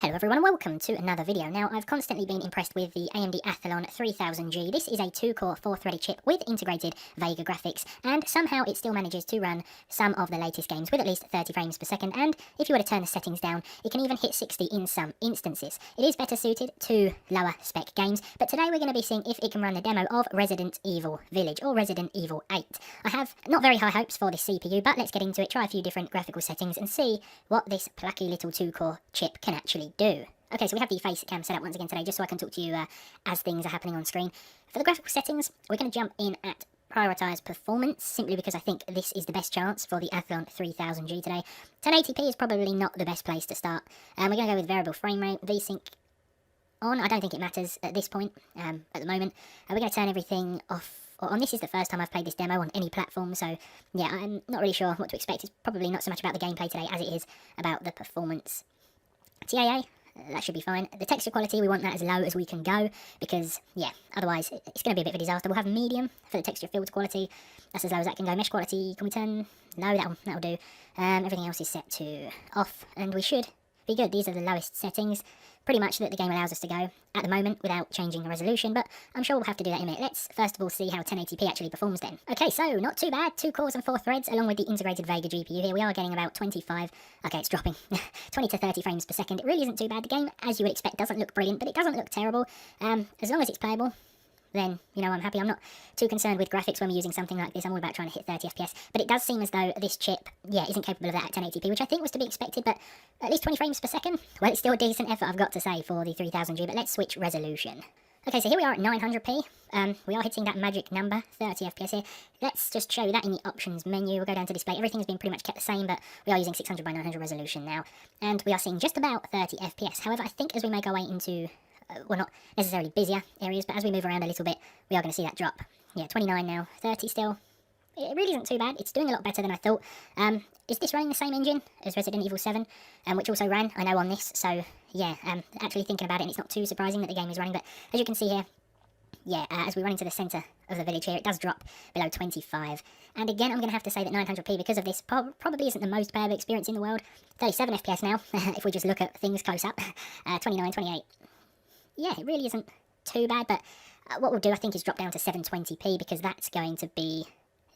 Hello everyone and welcome to another video. Now I've constantly been impressed with the AMD Athlon 3000G. This is a 2-core 4-threaded chip with integrated Vega graphics, and somehow it still manages to run some of the latest games with at least 30 frames per second, and if you were to turn the settings down it can even hit 60 in some instances. It is better suited to lower spec games, but today we're going to be seeing if it can run the demo of Resident Evil Village or Resident Evil 8. I have not very high hopes for this CPU, but let's get into it, try a few different graphical settings and see what this plucky little 2-core chip can actually do. Okay, so we have the face cam set up once again today, just so I can talk to you as things are happening on screen. For the graphical settings, we're going to jump in at prioritise performance, simply because I think this is the best chance for the Athlon 3000G today. 1080p is probably not the best place to start. We're going to go with variable frame rate, VSync on. I don't think it matters at this point, at the moment. We're going to turn everything off. On this is the first time I've played this demo on any platform, so yeah, I'm not really sure what to expect. It's probably not so much about the gameplay today as it is about the performance. TAA, that should be fine. The texture quality, we want that as low as we can go, because, yeah, otherwise it's going to be a bit of a disaster. We'll have medium for the texture filter quality. That's as low as that can go. Mesh quality, can we turn? No, that'll do. Everything else is set to off, and we should be good. These are the lowest settings, pretty much, that the game allows us to go at the moment without changing the resolution, but I'm sure we'll have to do that in a minute. Let's first of all see how 1080p actually performs then. Okay, so not too bad. 2 cores and 4 threads along with the integrated Vega GPU here. We are getting about 25, okay, it's dropping, 20 to 30 frames per second. It really isn't too bad. The game, as you would expect, doesn't look brilliant, but it doesn't look terrible. As long as it's playable, then, you know, I'm happy. I'm not too concerned with graphics when we're using something like this. I'm all about trying to hit 30 FPS, but it does seem as though this chip, yeah, isn't capable of that at 1080p, which I think was to be expected, but at least 20 frames per second? Well, it's still a decent effort, I've got to say, for the 3000G, but let's switch resolution. Okay, so here we are at 900p. We are hitting that magic number, 30 FPS here. Let's just show you that in the options menu. We'll go down to display. Everything's been pretty much kept the same, but we are using 600 by 900 resolution now, and we are seeing just about 30 FPS. However, I think as we make our way into well, not necessarily busier areas, but as we move around a little bit, we are going to see that drop. Yeah, 29 now, 30 still. It really isn't too bad. It's doing a lot better than I thought. Is this running the same engine as Resident Evil 7, which also ran, I know, on this? So, yeah, actually thinking about it, and it's not too surprising that the game is running, but as you can see here, yeah, as we run into the centre of the village here, it does drop below 25. And again, I'm going to have to say that 900p, because of this, probably isn't the most playable experience in the world. 37 FPS now, if we just look at things close up. 29, 28. Yeah, it really isn't too bad, but what we'll do, I think, is drop down to 720p, because that's going to be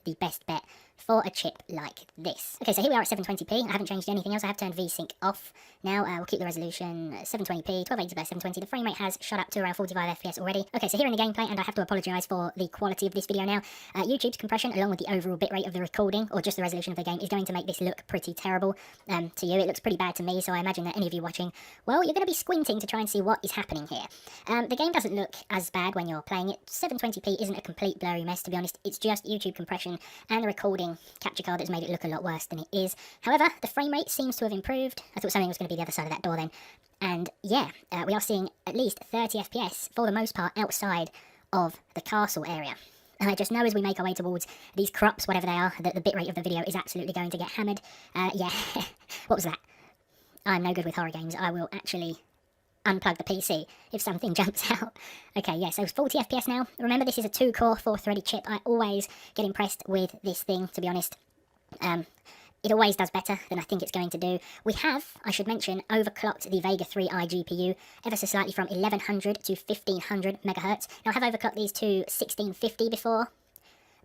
the best bet for a chip like this. Okay, so here we are at 720p. I haven't changed anything else. I have turned VSync off. Now we'll keep the resolution 720p, 1280 by 720. The frame rate has shot up to around 45 FPS already. Okay, so here in the gameplay, and I have to apologise for the quality of this video now. YouTube's compression, along with the overall bitrate of the recording, or just the resolution of the game, is going to make this look pretty terrible to you. It looks pretty bad to me, so I imagine that any of you watching, well, you're going to be squinting to try and see what is happening here. The game doesn't look as bad when you're playing it. 720p isn't a complete blurry mess, to be honest. It's just YouTube compression and the recording capture card that's made it look a lot worse than it is. However, the frame rate seems to have improved. I thought something was going to be the other side of that door then. And yeah, we are seeing at least 30 FPS for the most part outside of the castle area. And I just know as we make our way towards these crops, whatever they are, that the bitrate of the video is absolutely going to get hammered. Yeah, what was that? I'm no good with horror games. I will actually unplug the PC if something jumps out. Okay, yeah, so 40 FPS now. Remember, this is a 2-core, 4-threaded chip. I always get impressed with this thing, to be honest. It always does better than I think it's going to do. We have, I should mention, overclocked the Vega 3i GPU ever so slightly from 1100 to 1500 megahertz. Now, I have overclocked these to 1650 before,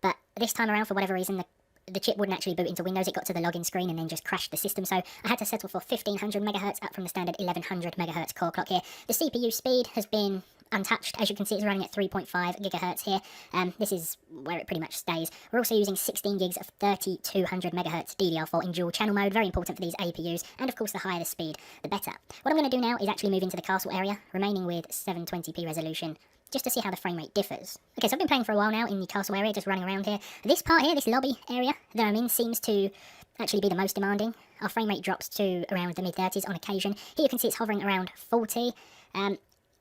but this time around, for whatever reason, the chip wouldn't actually boot into Windows. It got to the login screen and then just crashed the system, so I had to settle for 1500 megahertz up from the standard 1100 megahertz core clock here. The CPU speed has been untouched. As you can see, it's running at 3.5 gigahertz here. This is where it pretty much stays. We're also using 16 gigs of 3200 megahertz DDR4 in dual channel mode, very important for these APUs, and of course the higher the speed, the better. What I'm going to do now is actually move into the castle area, remaining with 720p resolution, just to see how the frame rate differs. Okay, so I've been playing for a while now in the castle area, just running around here. This part here, this lobby area that I'm in, seems to actually be the most demanding. Our frame rate drops to around the mid-30s on occasion. Here you can see it's hovering around 40. I'm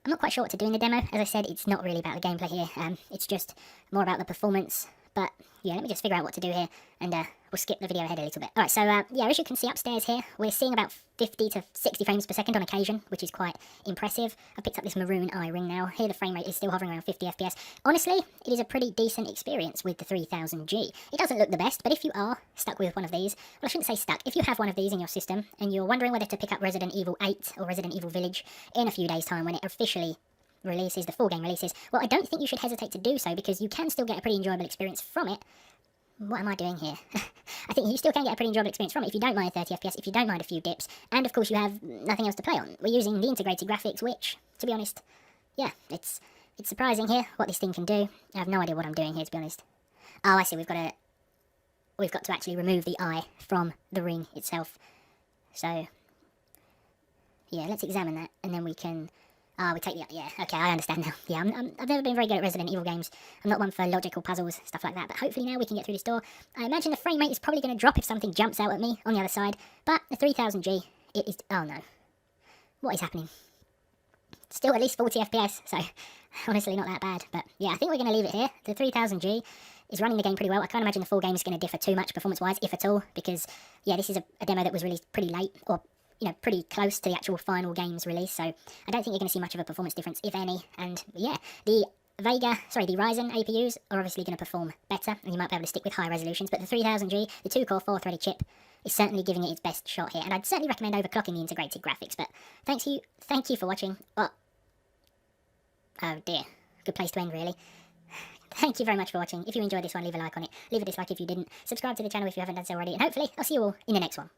not quite sure what to do in the demo. As I said, it's not really about the gameplay here. It's just more about the performance. But yeah, let me just figure out what to do here, and we'll skip the video ahead a little bit. Alright, so yeah, as you can see upstairs here, we're seeing about 50 to 60 frames per second on occasion, which is quite impressive. I picked up this maroon eye ring now. Here the frame rate is still hovering around 50 FPS. Honestly, it is a pretty decent experience with the 3000G. It doesn't look the best, but if you are stuck with one of these, well, I shouldn't say stuck, if you have one of these in your system and you're wondering whether to pick up Resident Evil 8 or Resident Evil Village in a few days' time when it officially releases, the full game releases, well, I don't think you should hesitate to do so, because you can still get a pretty enjoyable experience from it. What am I doing here? I think you still can get a pretty enjoyable experience from it if you don't mind 30 FPS, if you don't mind a few dips, and of course you have nothing else to play on. We're using the integrated graphics, which, to be honest, yeah, it's surprising here what this thing can do. I have no idea what I'm doing here, to be honest. Oh, I see, we've got to actually remove the eye from the ring itself. So, yeah, let's examine that, and then we can... we take the... Yeah, okay, I understand now. Yeah, I've never been very good at Resident Evil games. I'm not one for logical puzzles, stuff like that. But hopefully now we can get through this door. I imagine the frame rate is probably going to drop if something jumps out at me on the other side. But the 3000G, it is... Oh, no. What is happening? Still at least 40 FPS, so honestly not that bad. But yeah, I think we're going to leave it here. The 3000G is running the game pretty well. I can't imagine the full game is going to differ too much performance-wise, if at all. Because, yeah, this is a demo that was released pretty late, or... you know, pretty close to the actual final game's release, so I don't think you're going to see much of a performance difference, if any. And yeah, the Ryzen APUs are obviously going to perform better, and you might be able to stick with higher resolutions, but the 3000G, the 2-core 4-threaded chip, is certainly giving it its best shot here, and I'd certainly recommend overclocking the integrated graphics. But thank you for watching. Oh dear, good place to end, really. Thank you very much for watching. If you enjoyed this one, leave a like on it, leave a dislike if you didn't, subscribe to the channel if you haven't done so already, and hopefully I'll see you all in the next one.